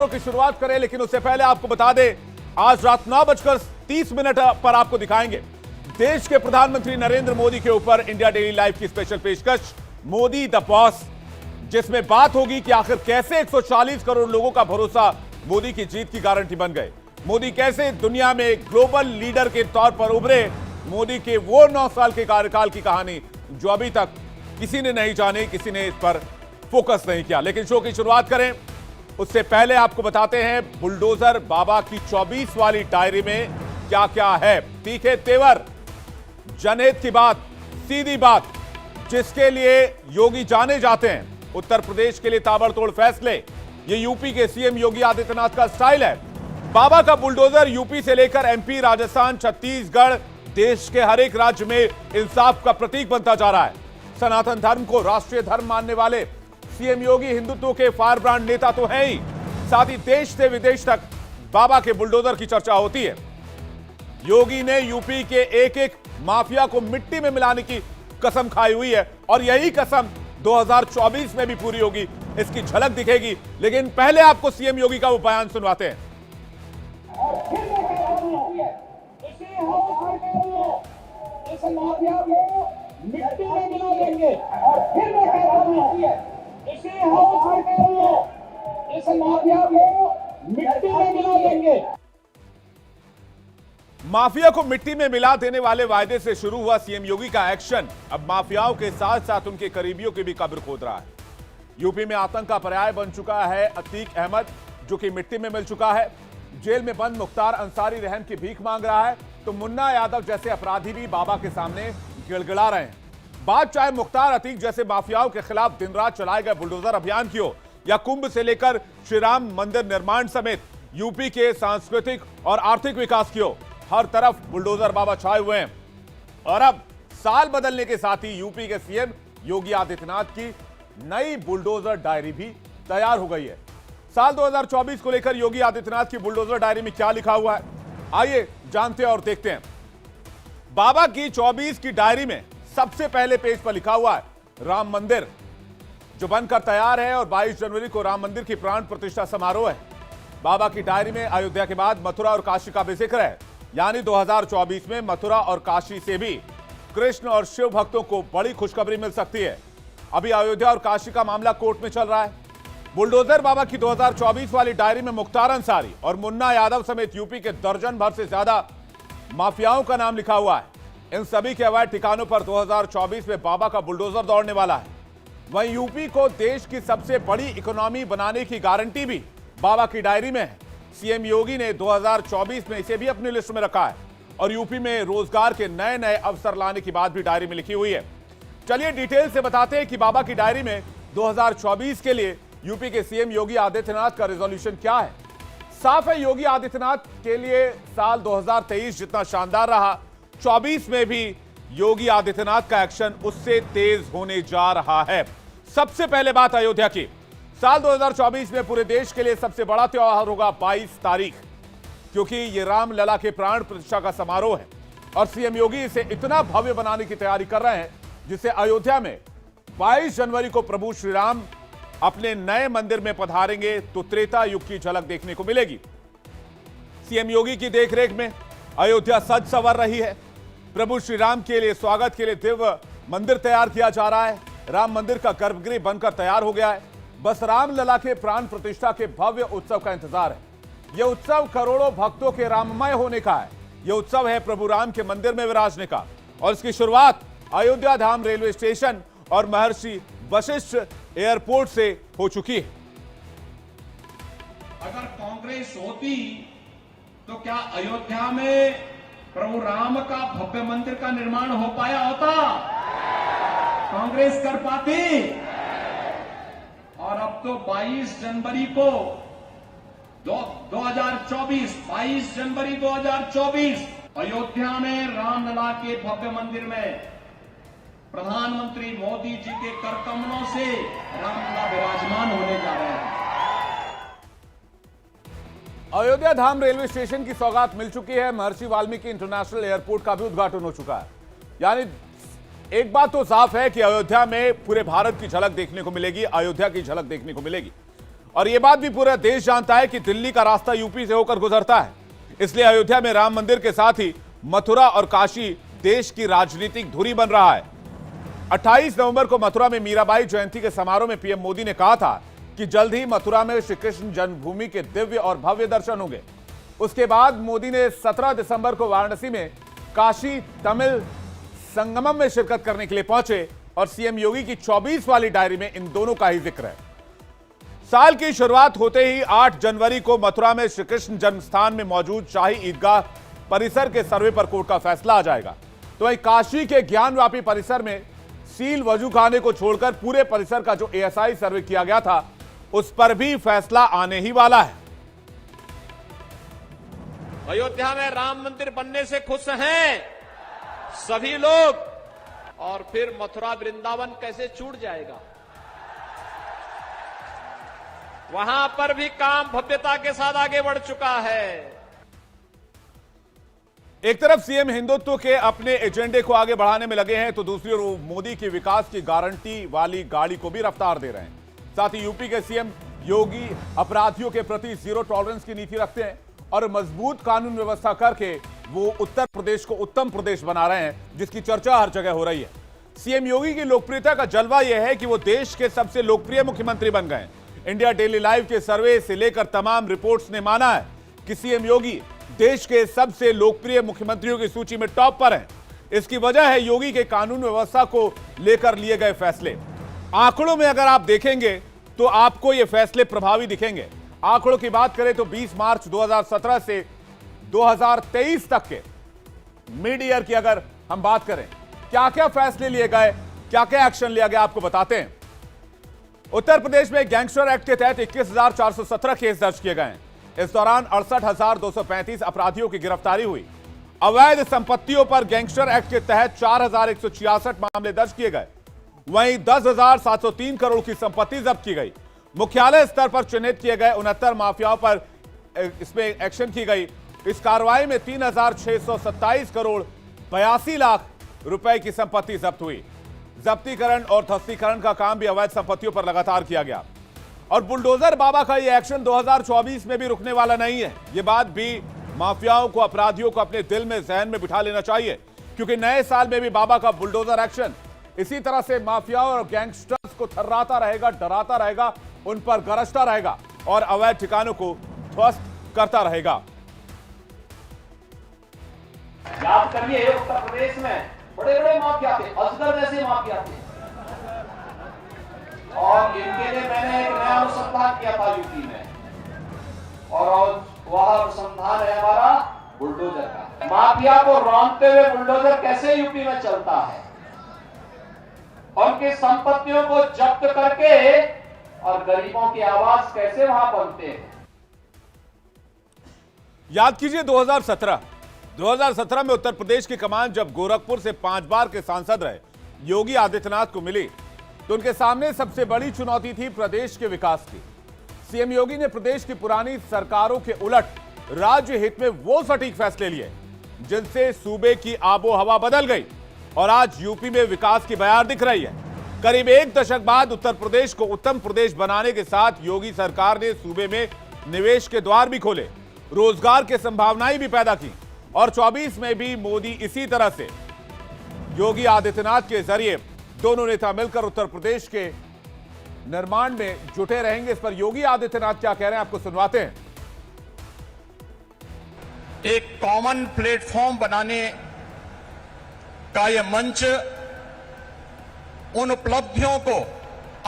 की शुरुआत करें, लेकिन उससे पहले आपको बता दें आज रात 9:30 पर आपको दिखाएंगे देश के प्रधानमंत्री नरेंद्र मोदी के ऊपर इंडिया डेली लाइव की स्पेशल पेशकश मोदी द बॉस, जिसमें बात होगी कि आखिर कैसे 140 करोड़ लोगों का भरोसा मोदी की जीत की गारंटी बन गए। मोदी कैसे दुनिया में ग्लोबल लीडर के तौर पर उभरे। मोदी के वो 9 साल के कार्यकाल की कहानी जो अभी तक किसी ने नहीं जानी, किसी ने इस पर फोकस नहीं किया। लेकिन शो की शुरुआत करें उससे पहले आपको बताते हैं बुलडोजर बाबा की 24 वाली डायरी में क्या क्या है। तीखे तेवर, जनहित की बात, सीधी बात, जिसके लिए योगी जाने जाते हैं। उत्तर प्रदेश के लिए ताबड़तोड़ फैसले, ये यूपी के सीएम योगी आदित्यनाथ का स्टाइल है। बाबा का बुलडोजर यूपी से लेकर एमपी, राजस्थान, छत्तीसगढ़, देश के हर एक राज्य में इंसाफ का प्रतीक बनता जा रहा है। सनातन धर्म को राष्ट्रीय धर्म मानने वाले सीएम योगी हिंदुत्व के फायर ब्रांड नेता तो हैं ही, साथ ही देश से विदेश तक बाबा के बुलडोजर की चर्चा होती है। योगी ने यूपी के एक एक माफिया को मिट्टी में मिलाने की कसम खाई हुई है और यही कसम 2024 में भी पूरी होगी, इसकी झलक दिखेगी। लेकिन पहले आपको सीएम योगी का वो बयान सुनवाते हैं। इस माफिया को मिट्टी में मिला देंगे और फिर मैं कह रहा हूं इसी हाउस में इस माफिया को मिट्टी में मिला देंगे। माफिया को मिट्टी में मिला देने वाले वायदे से शुरू हुआ सीएम योगी का एक्शन अब माफियाओं के साथ साथ उनके करीबियों की भी कब्र खोद रहा है। यूपी में आतंक का पर्याय बन चुका है अतीक अहमद, जो कि मिट्टी में मिल चुका है। जेल में बंद मुख्तार अंसारी रहम की भीख मांग रहा है, तो मुन्ना यादव जैसे अपराधी भी बाबा के सामने गिड़गिड़ा रहे हैं। बात चाहे मुख्तार अतीक जैसे माफियाओं के खिलाफ दिन रात चलाए गए बुलडोजर अभियान की हो, या कुंभ से लेकर श्री राम मंदिर निर्माण समेत यूपी के सांस्कृतिक और आर्थिक विकास की हो, हर तरफ बुलडोजर बाबा छाए हुए हैं। और अब साल बदलने के साथ ही यूपी के सीएम योगी आदित्यनाथ की नई बुलडोजर डायरी भी तैयार हो गई है। साल 2024 को लेकर योगी आदित्यनाथ की बुलडोजर डायरी में क्या लिखा हुआ है, आइए जानते हैं और देखते हैं। बाबा की 24 की डायरी में सबसे पहले पेज पर लिखा हुआ है राम मंदिर, जो बनकर तैयार है और 22 जनवरी को राम मंदिर की प्राण प्रतिष्ठा समारोह है। बाबा की डायरी में अयोध्या के बाद मथुरा और काशी का भी जिक्र है, यानी 2024 में मथुरा और काशी से भी कृष्ण और शिव भक्तों को बड़ी खुशखबरी मिल सकती है। अभी अयोध्या और काशी का मामला कोर्ट में चल रहा है। बुलडोजर बाबा की 2024 वाली डायरी में मुख्तार अंसारी और मुन्ना यादव समेत यूपी के दर्जन भर से ज्यादा माफियाओं का नाम लिखा हुआ है। इन सभी के अवैध ठिकानों पर 2024 में बाबा का बुलडोजर दौड़ने वाला है। वहीं यूपी को देश की सबसे बड़ी इकोनॉमी बनाने की गारंटी भी बाबा की डायरी में है। सीएम योगी ने 2024 में इसे भी अपनी लिस्ट में रखा है और यूपी में रोजगार के नए नए अवसर लाने की बात भी डायरी में लिखी हुई है। चलिए डिटेल से बताते हैं कि बाबा की डायरी में 2024 के लिए यूपी के सीएम योगी आदित्यनाथ का रेजोल्यूशन क्या है। साफ है, योगी आदित्यनाथ के लिए साल 2023 जितना शानदार रहा, 24 में भी योगी आदित्यनाथ का एक्शन उससे तेज होने जा रहा है। सबसे पहले बात अयोध्या की। साल 2024 में पूरे देश के लिए सबसे बड़ा त्योहार होगा 22 तारीख, क्योंकि ये राम लला के प्राण प्रतिष्ठा का समारोह है और सीएम योगी इसे इतना भव्य बनाने की तैयारी कर रहे हैं जिसे अयोध्या में 22 जनवरी को प्रभु श्री राम अपने नए मंदिर में पधारेंगे तो त्रेता युग की झलक देखने को मिलेगी। सीएम योगी की देखरेख में अयोध्या सज संवर रही है। प्रभु श्री राम के लिए स्वागत के लिए दिव्य मंदिर तैयार किया जा रहा है। राम मंदिर का गर्भगृह बनकर तैयार हो गया है। बस राम लला के प्राण प्रतिष्ठा के भव्य उत्सव का इंतजार है। यह उत्सव करोड़ों भक्तों के राममय होने का है। यह उत्सव है प्रभु राम के मंदिर में विराजने का और इसकी शुरुआत अयोध्या धाम रेलवे स्टेशन और महर्षि वशिष्ठ एयरपोर्ट से हो चुकी है। अगर कांग्रेस होती तो क्या अयोध्या में प्रभु राम का भव्य मंदिर का निर्माण हो पाया होता? कांग्रेस कर पाती? और अब तो 22 जनवरी को 2024 22 जनवरी 2024 अयोध्या में रामलला के भव्य मंदिर में प्रधानमंत्री मोदी जी के करकमलों से रामलला विराजमान होने जा रहे हैं। अयोध्या धाम रेलवे स्टेशन की सौगात मिल चुकी है। महर्षि वाल्मीकि इंटरनेशनल एयरपोर्ट का भी उद्घाटन हो चुका है। यानी एक बात तो साफ है कि अयोध्या में पूरे भारत की झलक देखने को मिलेगी, अयोध्या की झलक देखने को मिलेगी। और यह बात भी पूरा देश जानता है कि दिल्ली का रास्ता यूपी से होकर गुजरता है। इसलिए अयोध्या में राम मंदिर के साथ ही मथुरा और काशी देश की राजनीतिक धुरी बन रहा है। 28 नवंबर को मथुरा में मीराबाई जयंती के समारोह में पीएम मोदी ने कहा था कि जल्द ही मथुरा में श्री कृष्ण जन्मभूमि के दिव्य और भव्य दर्शन होंगे। उसके बाद मोदी ने 17 दिसंबर को वाराणसी में काशी तमिल संगमम में शिरकत करने के लिए पहुंचे और सीएम योगी की 24 वाली डायरी में इन दोनों का ही जिक्र है। साल की शुरुआत होते ही 8 जनवरी को मथुरा में श्री कृष्ण जन्मस्थान में मौजूद शाही ईदगाह परिसर के सर्वे पर कोर्ट का फैसला आ जाएगा। तो वहीं काशी के ज्ञानव्यापी परिसर में सील वजू खाने को छोड़कर पूरे परिसर का जो एएसआई सर्वे किया गया था उस पर भी फैसला आने ही वाला है। अयोध्या में राम मंदिर बनने से खुश हैं सभी लोग, और फिर मथुरा वृंदावन कैसे छूट जाएगा। वहां पर भी काम भव्यता के साथ आगे बढ़ चुका है। एक तरफ सीएम हिंदुत्व के अपने एजेंडे को आगे बढ़ाने में लगे हैं तो दूसरी ओर मोदी की विकास की गारंटी वाली गाड़ी को भी रफ्तार दे रहे हैं। साथ ही यूपी के सीएम योगी अपराधियों के प्रति जीरो टॉलरेंस की नीति रखते हैं और मजबूत कानून व्यवस्था करके वो उत्तर प्रदेश को उत्तम प्रदेश बना रहे हैं, जिसकी चर्चा हर जगह हो रही है। सीएम योगी की लोकप्रियता का जलवा यह है कि वो देश के सबसे लोकप्रिय मुख्यमंत्री बन गए। इंडिया डेली लाइव के सर्वे से लेकर तमाम रिपोर्ट्स ने माना है कि सीएम योगी देश के सबसे लोकप्रिय मुख्यमंत्रियों की सूची में टॉप पर हैं। इसकी वजह है योगी के कानून व्यवस्था को लेकर लिए गए फैसले। आंकड़ों में अगर आप देखेंगे तो आपको ये फैसले प्रभावी दिखेंगे। आंकड़ों की बात करें तो 20 मार्च 2017 से 2023 तक के मिड ईयर की अगर हम बात करें, क्या क्या फैसले लिए गए, क्या क्या एक्शन लिया गया, आपको बताते हैं। उत्तर प्रदेश में गैंगस्टर एक्ट के तहत 21,417 केस दर्ज किए गए हैं। इस दौरान 68,235 अपराधियों की गिरफ्तारी हुई। अवैध संपत्तियों पर गैंगस्टर एक्ट के तहत 4,166 मामले दर्ज किए गए। वहीं 10,703 करोड़ की संपत्ति जब्त की गई। मुख्यालय स्तर पर चिन्हित किए गए 69 माफियाओं पर इसमें एक्शन की गई। इस कार्रवाई में 3,627 करोड़ 82 लाख रुपए की संपत्ति जब्त हुई। जब्तीकरण और ध्वस्तीकरण का काम भी अवैध संपत्तियों पर लगातार किया गया। और बुलडोजर बाबा का यह एक्शन 2024 में भी रुकने वाला नहीं है। यह बात भी माफियाओं को, अपराधियों को अपने दिल में, जहन में बिठा लेना चाहिए, क्योंकि नए साल में भी बाबा का बुलडोजर एक्शन इसी तरह से माफियाओं और गैंगस्टर्स को थर्राता रहेगा, डराता रहेगा, उन पर गरजता रहेगा और अवैध ठिकानों को ध्वस्त करता रहेगा। याद करिए, उत्तर प्रदेश में बड़े बड़े माफिया थे, अजगर जैसे माफिया थे, और इनके लिए मैंने एक नया अनुसंधान किया था यूपी में, और वह अनुसंधान है हमारा बुलडोजर का। माफिया को रौंदते हुए बुलडोजर कैसे यूपी में चलता है, उनकी संपत्तियों को जब्त करके और गरीबों की आवाज कैसे वहां बनते हैं। याद कीजिए 2017 में उत्तर प्रदेश की कमान जब गोरखपुर से 5 बार के सांसद रहे योगी आदित्यनाथ को मिली तो उनके सामने सबसे बड़ी चुनौती थी प्रदेश के विकास की। सीएम योगी ने प्रदेश की पुरानी सरकारों के उलट राज्य हित में वो सटीक फैसले लिए जिनसे सूबे की आबो हवा बदल गई और आज यूपी में विकास की बयार दिख रही है। करीब 1 दशक बाद उत्तर प्रदेश को उत्तम प्रदेश बनाने के साथ योगी सरकार ने सूबे में निवेश के द्वार भी खोले, रोजगार की संभावनाएं भी पैदा की और 24 में भी मोदी इसी तरह से योगी आदित्यनाथ के जरिए दोनों नेता मिलकर उत्तर प्रदेश के निर्माण में जुटे रहेंगे। इस पर योगी आदित्यनाथ क्या कह रहे हैं आपको सुनवाते हैं। एक कॉमन प्लेटफॉर्म बनाने का यह मंच उन उपलब्धियों को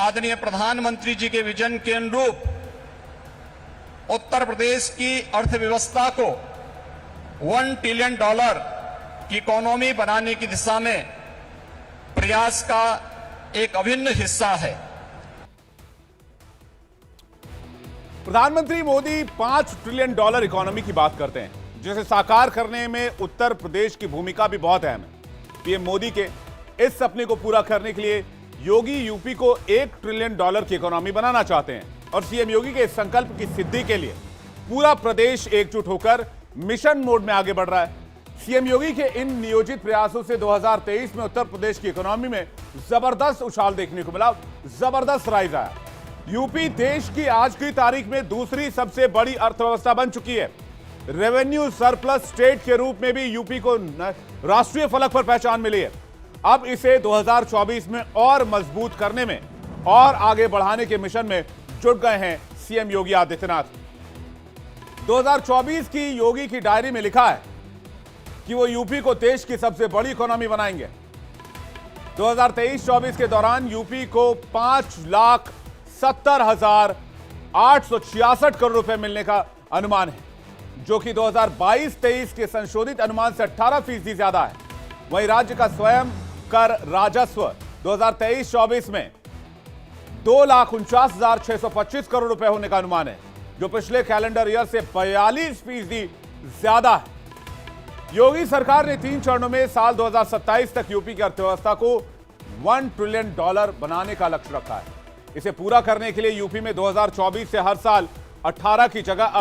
आदरणीय प्रधानमंत्री जी के विजन के अनुरूप उत्तर प्रदेश की अर्थव्यवस्था को $1 ट्रिलियन की इकोनॉमी बनाने की दिशा में प्रयास का एक अभिन्न हिस्सा है। प्रधानमंत्री मोदी $5 ट्रिलियन इकोनॉमी की बात करते हैं, जिसे साकार करने में उत्तर प्रदेश की भूमिका भी बहुत अहम है। पीएम मोदी के इस सपने को पूरा करने के लिए योगी यूपी को $1 ट्रिलियन की इकोनॉमी बनाना चाहते हैं और सीएम योगी के इस संकल्प की सिद्धि के लिए पूरा प्रदेश एकजुट होकर मिशन मोड में आगे बढ़ रहा है। सीएम योगी के इन नियोजित प्रयासों से 2023 में उत्तर प्रदेश की इकोनॉमी में जबरदस्त उछाल देखने को मिला, जबरदस्त राइज आया। यूपी देश की आज की तारीख में दूसरी सबसे बड़ी अर्थव्यवस्था बन चुकी है। रेवेन्यू सरप्लस स्टेट के रूप में भी यूपी को राष्ट्रीय फलक पर पहचान मिली है। अब इसे 2024 में और मजबूत करने में और आगे बढ़ाने के मिशन में जुट गए हैं सीएम योगी आदित्यनाथ। 2024 की योगी की डायरी में लिखा है कि वो यूपी को देश की सबसे बड़ी इकोनॉमी बनाएंगे। 2023-24 के दौरान यूपी को 5,70,866 करोड़ रुपए मिलने का अनुमान है, जो कि 2022-23 के संशोधित अनुमान से 18% ज्यादा है। वहीं राज्य का स्वयं कर राजस्व 2023-24 में 2,49,625 करोड़ रुपए होने का अनुमान है, जो पिछले कैलेंडर ईयर से 42% ज्यादा है। योगी सरकार ने 3 चरणों में साल 2027 तक यूपी की अर्थव्यवस्था को $1 ट्रिलियन बनाने का लक्ष्य रखा है। इसे पूरा करने के लिए यूपी में 2024 से हर साल 18 की जगह अब